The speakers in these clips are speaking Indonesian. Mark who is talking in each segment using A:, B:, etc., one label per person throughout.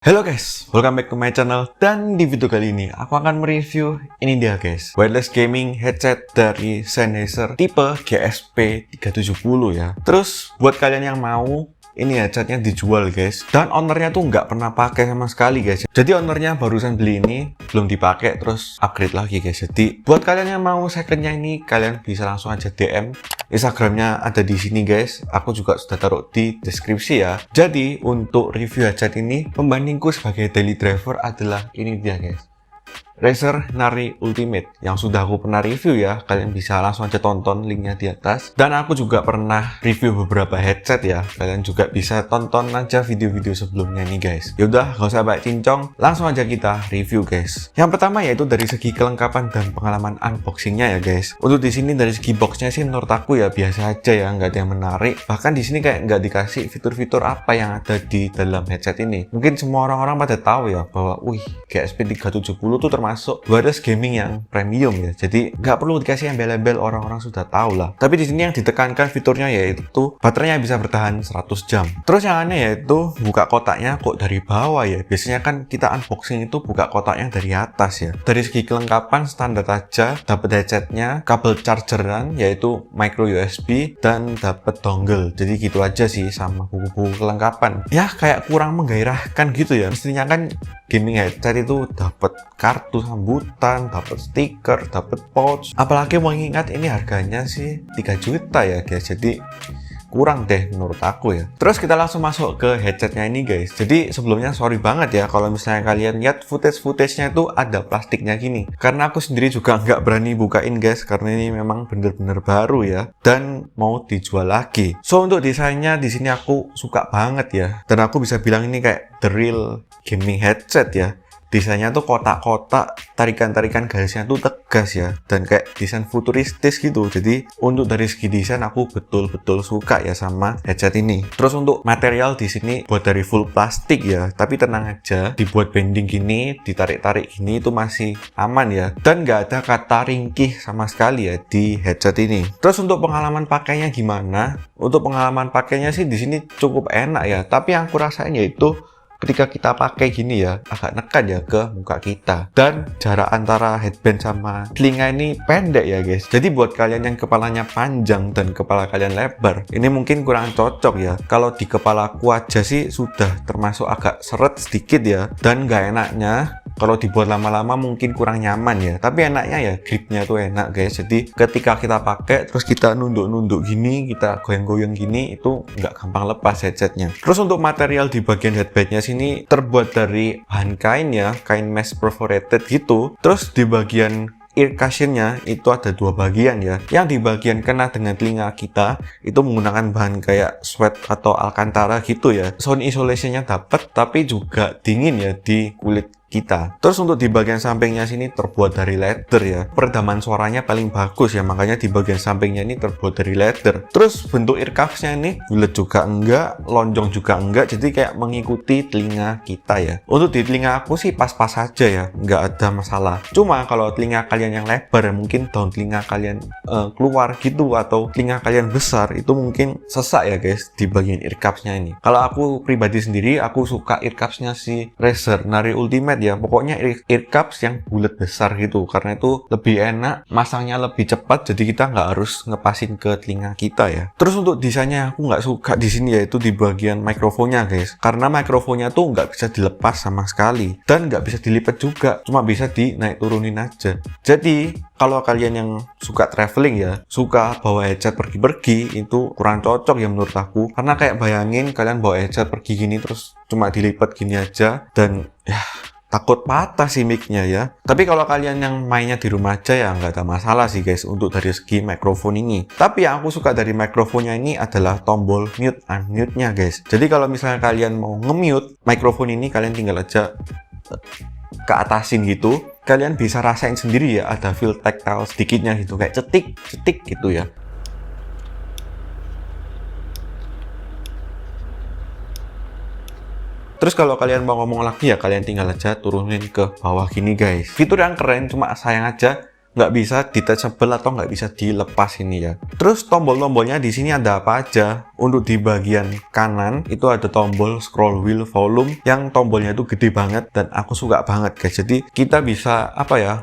A: Halo guys, welcome back to my channel. Dan di video kali ini aku akan mereview ini dia guys, wireless gaming headset dari Sennheiser tipe GSP 370 ya. Terus buat kalian yang mau, ini headsetnya dijual guys, dan ownernya tuh nggak pernah pakai sama sekali guys. Jadi ownernya barusan beli ini, belum dipakai, terus upgrade lagi guys. Jadi buat kalian yang mau secondnya ini, kalian bisa langsung aja DM. Instagramnya ada di sini guys, aku juga sudah taruh di deskripsi ya. Jadi untuk review headset ini, pembandingku sebagai daily driver adalah ini dia guys, Razer Nari Ultimate yang sudah aku pernah review ya. Kalian bisa langsung aja tonton linknya di atas. Dan aku juga pernah review beberapa headset ya. Kalian juga bisa tonton aja video-video sebelumnya nih guys. Yaudah, gak usah banyak cincong, langsung aja kita review guys. Yang pertama yaitu dari segi kelengkapan dan pengalaman unboxingnya ya guys. Untuk di sini dari segi boxnya sih menurut aku ya biasa aja ya, nggak ada yang menarik. Bahkan di sini kayak nggak dikasih fitur-fitur apa yang ada di dalam headset ini. Mungkin semua orang-orang pada tahu ya bahwa, GSP 370 tuh termasuk wireless gaming yang premium ya. Jadi nggak perlu dikasih embel-embel, orang-orang sudah tahu lah. Tapi di sini yang ditekankan fiturnya yaitu baterainya bisa bertahan 100 jam. Terus yang aneh yaitu buka kotaknya kok dari bawah ya. Biasanya kan kita unboxing itu buka kotaknya dari atas ya. Dari segi kelengkapan standar aja, dapat headsetnya, kabel chargeran yaitu micro USB, dan dapat dongle. Jadi gitu aja sih sama buku-buku kelengkapan. Ya kayak kurang menggairahkan gitu ya. Mestinya kan gaming headset itu dapat kartu sambutan, dapat stiker, dapat pouch. Apalagi mengingat ini harganya sih 3 juta ya guys. Jadi kurang deh menurut aku ya. Terus kita langsung masuk ke headsetnya ini guys. Jadi sebelumnya sorry banget ya kalau misalnya kalian lihat footage-nya itu ada plastiknya gini. Karena aku sendiri juga nggak berani bukain guys, karena ini memang bener-bener baru ya dan mau dijual lagi. So untuk desainnya di sini aku suka banget ya. Dan aku bisa bilang ini kayak the real gaming headset ya. Desainnya tuh kotak-kotak, tarikan-tarikan garisnya tuh tegas ya, dan kayak desain futuristis gitu. Jadi untuk dari segi desain aku betul-betul suka ya sama headset ini. Terus untuk material di sini buat dari full plastik ya, tapi tenang aja, dibuat bending gini, ditarik-tarik gini itu masih aman ya, dan nggak ada kata ringkih sama sekali ya di headset ini. Terus untuk pengalaman pakainya gimana? Untuk pengalaman pakainya sih di sini cukup enak ya, tapi yang aku rasain yaitu ketika kita pakai gini ya, agak nekan ya ke muka kita. Dan jarak antara headband sama telinga ini pendek ya guys. Jadi buat kalian yang kepalanya panjang dan kepala kalian lebar, ini mungkin kurang cocok ya. Kalau di kepalaku aja sih sudah termasuk agak seret sedikit ya. Dan nggak enaknya, kalau dibuat lama-lama mungkin kurang nyaman ya. Tapi enaknya ya gripnya tuh enak guys. Jadi ketika kita pakai terus kita nunduk-nunduk gini, kita goyang-goyang gini, itu nggak gampang lepas headsetnya. Terus untuk material di bagian headbandnya sini terbuat dari bahan kain ya, kain mesh perforated gitu. Terus di bagian ear cushionnya itu ada dua bagian ya. Yang di bagian kena dengan telinga kita itu menggunakan bahan kayak sweat atau alcantara gitu ya. Sound isolationnya dapat, tapi juga dingin ya di kulit kita. Terus untuk di bagian sampingnya sini terbuat dari leather ya. Peredaman suaranya paling bagus ya, makanya di bagian sampingnya ini terbuat dari leather. Terus bentuk ear cuffs-nya ini bulat juga enggak, lonjong juga enggak, jadi kayak mengikuti telinga kita ya. Untuk di telinga aku sih pas-pas aja ya, nggak ada masalah. Cuma kalau telinga kalian yang lebar ya, mungkin daun telinga kalian keluar gitu, atau telinga kalian besar, itu mungkin sesak ya guys di bagian ear cuffs-nya ini. Kalau aku pribadi sendiri, aku suka ear cuffs-nya si Razer Nari Ultimate ya, pokoknya ear cuffs yang bulat besar gitu, karena itu lebih enak, masangnya lebih cepat, jadi kita nggak harus ngepasin ke telinga kita ya. Terus untuk desainnya aku nggak suka di sini yaitu di bagian mikrofonnya guys, karena mikrofonnya tuh nggak bisa dilepas sama sekali dan nggak bisa dilipat juga, cuma bisa dinaik turunin aja. Jadi kalau kalian yang suka traveling ya, suka bawa headset pergi-pergi, itu kurang cocok ya menurut aku, karena kayak bayangin kalian bawa headset pergi gini terus cuma dilipat gini aja, dan ya takut patah sih mic-nya ya. Tapi kalau kalian yang mainnya di rumah aja ya nggak ada masalah sih guys untuk dari segi mikrofon ini. Tapi yang aku suka dari mikrofonnya ini adalah tombol mute unmute-nya guys. Jadi kalau misalnya kalian mau nge-mute mikrofon ini, kalian tinggal aja ke atasin gitu. Kalian bisa rasain sendiri ya, ada feel tactile sedikitnya gitu, kayak cetik gitu ya. Terus kalau kalian mau ngomong lagi ya, kalian tinggal aja turunin ke bawah gini guys. Fitur yang keren, cuma sayang aja nggak bisa detachable atau nggak bisa dilepas ini ya. Terus tombol-tombolnya di sini ada apa aja? Untuk di bagian kanan itu ada tombol scroll wheel volume yang tombolnya itu gede banget dan aku suka banget guys. Jadi kita bisa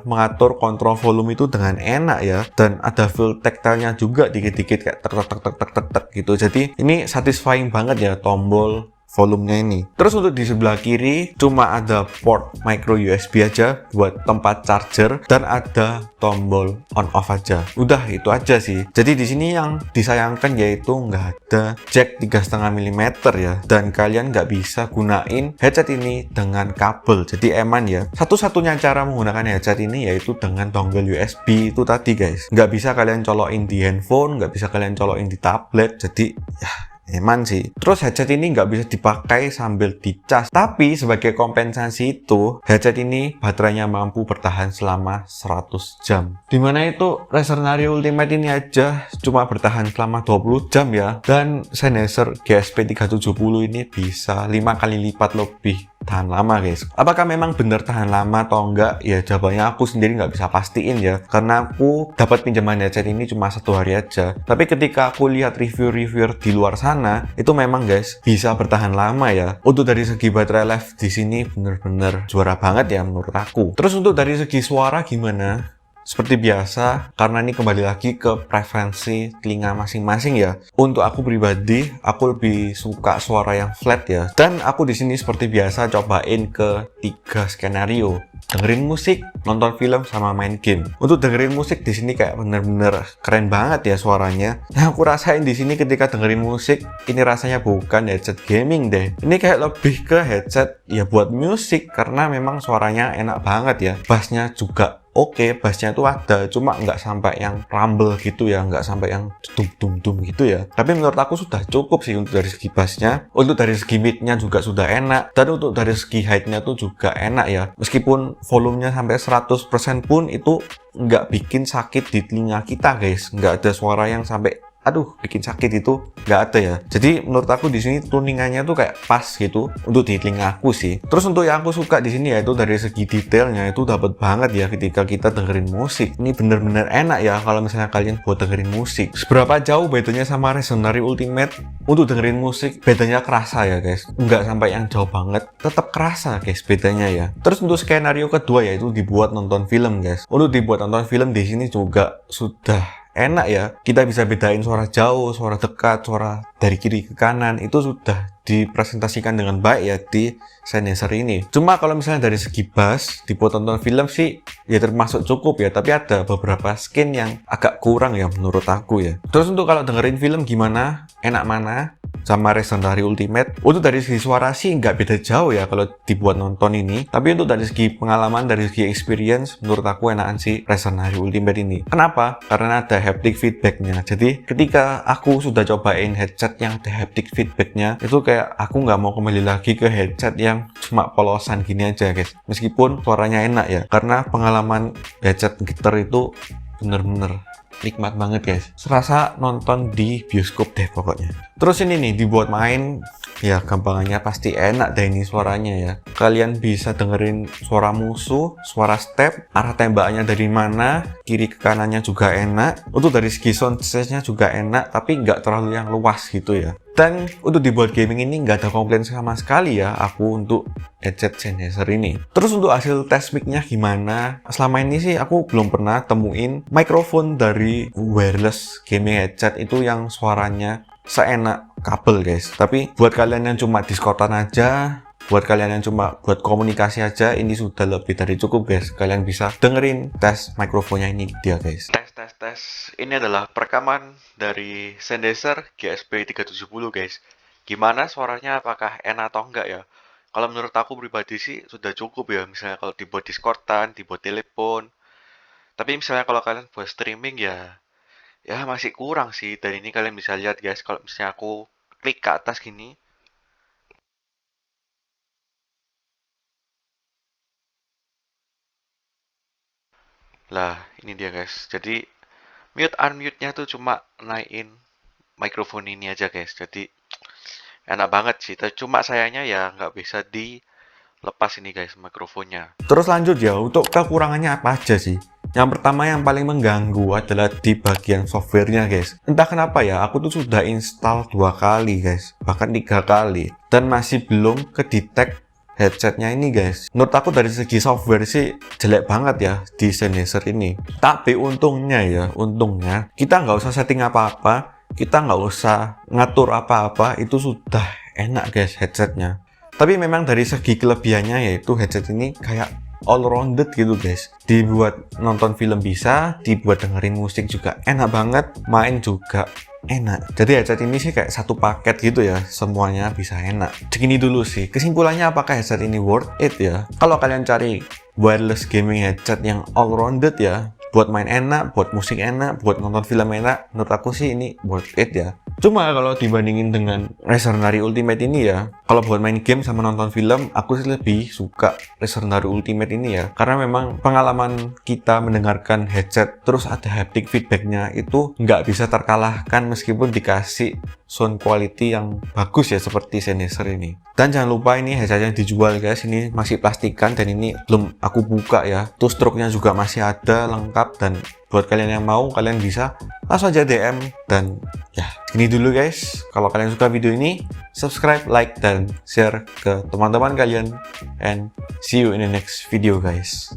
A: mengatur kontrol volume itu dengan enak ya, dan ada feel tactile-nya juga dikit-dikit kayak tek tek tek tek tek tek tek gitu. Jadi ini satisfying banget ya tombol volumenya ini. Terus untuk di sebelah kiri cuma ada port micro USB aja buat tempat charger dan ada tombol on off aja. Udah itu aja sih. Jadi di sini yang disayangkan yaitu nggak ada jack 3,5 mm ya, dan kalian nggak bisa gunain headset ini dengan kabel. Jadi eman ya. Satu-satunya cara menggunakan headset ini yaitu dengan dongle USB itu tadi guys. Nggak bisa kalian colokin di handphone, nggak bisa kalian colokin di tablet. Jadi ya eman sih. Terus headset ini nggak bisa dipakai sambil dicas. Tapi sebagai kompensasi itu, headset ini baterainya mampu bertahan selama 100 jam. Dimana itu Razer Nari Ultimate ini aja cuma bertahan selama 20 jam ya. Dan Sennheiser GSP 370 ini bisa 5 kali lipat lebih tahan lama guys. Apakah memang benar tahan lama atau enggak? Ya jawabannya aku sendiri nggak bisa pastiin ya, karena aku dapat pinjaman headset ini cuma 1 hari aja. Tapi ketika aku lihat review-reviewer di luar sana, itu memang guys bisa bertahan lama ya. Untuk dari segi baterai life di sini bener-bener juara banget ya menurut aku. Terus untuk dari segi suara gimana? Seperti biasa, karena ini kembali lagi ke preferensi telinga masing-masing ya. Untuk aku pribadi, aku lebih suka suara yang flat ya. Dan aku di sini seperti biasa cobain ke 3 skenario. Dengerin musik, nonton film, sama main game. Untuk dengerin musik di sini kayak bener-bener keren banget ya suaranya. Yang aku rasain di sini ketika dengerin musik, ini rasanya bukan headset gaming deh. Ini kayak lebih ke headset ya buat musik, karena memang suaranya enak banget ya. Bassnya juga oke, bassnya itu ada, cuma nggak sampai yang rumble gitu ya, nggak sampai yang dum gitu ya. Tapi menurut aku sudah cukup sih untuk dari segi bassnya. Untuk dari segi midnya juga sudah enak, dan untuk dari segi height-nya tuh juga enak ya. Meskipun volumenya sampai 100% pun itu nggak bikin sakit di telinga kita guys. Nggak ada suara yang sampai aduh bikin sakit, itu nggak ada ya. Jadi menurut aku di sini tuningannya tuh kayak pas gitu untuk di telinga aku sih. Terus untuk yang aku suka di sini yaitu dari segi detailnya itu dapat banget ya ketika kita dengerin musik. Ini bener-bener enak ya kalau misalnya kalian buat dengerin musik. Seberapa jauh bedanya sama Razer Nari Ultimate untuk dengerin musik, bedanya kerasa ya guys. Nggak sampai yang jauh banget, tetap kerasa guys bedanya ya. Terus untuk skenario kedua yaitu dibuat nonton film guys. Untuk dibuat nonton film di sini juga sudah enak ya, kita bisa bedain suara jauh, suara dekat, suara dari kiri ke kanan, itu sudah dipresentasikan dengan baik ya di Sennheiser ini. Cuma kalau misalnya dari segi bass dibuat nonton film sih ya termasuk cukup ya, tapi ada beberapa skin yang agak kurang ya menurut aku ya. Terus untuk kalau dengerin film gimana? Enak mana? Sama Razer Nari Ultimate. Untuk dari segi suara sih nggak beda jauh ya kalau dibuat nonton ini. Tapi untuk dari segi pengalaman, dari segi experience, menurut aku enakan sih Razer Nari Ultimate ini. Kenapa? Karena ada haptic feedbacknya. Jadi ketika aku sudah cobain headset yang ada haptic feedbacknya, itu kayak aku nggak mau kembali lagi ke headset yang cuma polosan gini aja guys. Meskipun suaranya enak ya. Karena pengalaman headset gitar itu bener-bener nikmat banget guys, serasa nonton di bioskop deh pokoknya. Terus ini nih dibuat main ya gampangannya pasti enak deh ini suaranya ya. Kalian bisa dengerin suara musuh, suara step, arah tembakannya dari mana, kiri ke kanannya juga enak. Untuk dari segi sound stage-nya juga enak, tapi nggak terlalu yang luas gitu ya. Dan untuk dibuat gaming ini nggak ada komplain sama sekali ya aku untuk headset Sennheiser ini. Terus untuk hasil tes mic-nya gimana? Selama ini sih aku belum pernah temuin mikrofon dari wireless gaming headset itu yang suaranya seenak kabel guys. Tapi buat kalian yang cuma Discordan aja, buat kalian yang cuma buat komunikasi aja, ini sudah lebih dari cukup guys. Kalian bisa dengerin tes mikrofonnya ini dia guys. Tes. Ini adalah perekaman dari Sennheiser GSP 370 guys. Gimana suaranya, apakah enak atau enggak ya? Kalau menurut aku pribadi sih sudah cukup ya. Misalnya kalau dibuat Discordan, dibuat telepon. Tapi misalnya kalau kalian buat streaming ya masih kurang sih. Dan ini kalian bisa lihat guys, kalau misalnya aku klik ke atas gini, lah ini dia guys. Jadi mute unmute-nya tuh cuma naikin mikrofon ini aja guys. Jadi enak banget sih. Cuma sayangnya ya nggak bisa dilepas ini guys mikrofonnya. Terus lanjut ya, untuk kekurangannya apa aja sih? Yang pertama yang paling mengganggu adalah di bagian softwarenya guys. Entah kenapa ya, aku tuh sudah install 2 kali guys, bahkan 3 kali, dan masih belum kedetek headsetnya ini guys. Menurut aku dari segi software sih jelek banget ya di Sennheiser ini. Tapi untungnya kita nggak usah setting apa-apa, kita nggak usah ngatur apa-apa, itu sudah enak guys headsetnya. Tapi memang dari segi kelebihannya yaitu headset ini kayak all rounded gitu guys. Dibuat nonton film bisa, dibuat dengerin musik juga enak banget, main juga enak. Jadi headset ini sih kayak satu paket gitu ya, semuanya bisa enak. Segini dulu sih, kesimpulannya apakah headset ini worth it ya? Kalau kalian cari wireless gaming headset yang all rounded ya, buat main enak, buat musik enak, buat nonton film enak, menurut aku sih ini worth it ya. Cuma kalau dibandingin dengan Razer Nari Ultimate ini ya, kalau buat main game sama nonton film, aku sih lebih suka Razer Nari Ultimate ini ya. Karena memang pengalaman kita mendengarkan headset terus ada haptic feedbacknya itu nggak bisa terkalahkan meskipun dikasih sound quality yang bagus ya seperti Sennheiser ini. Dan jangan lupa ini headset yang dijual guys, ini masih plastikan dan ini belum aku buka ya. Terus stroke-nya juga masih ada lengkap, dan buat kalian yang mau, kalian bisa langsung aja DM. Dan ya, ini dulu guys. Kalau kalian suka video ini, subscribe, like, dan share ke teman-teman kalian. And see you in the next video guys.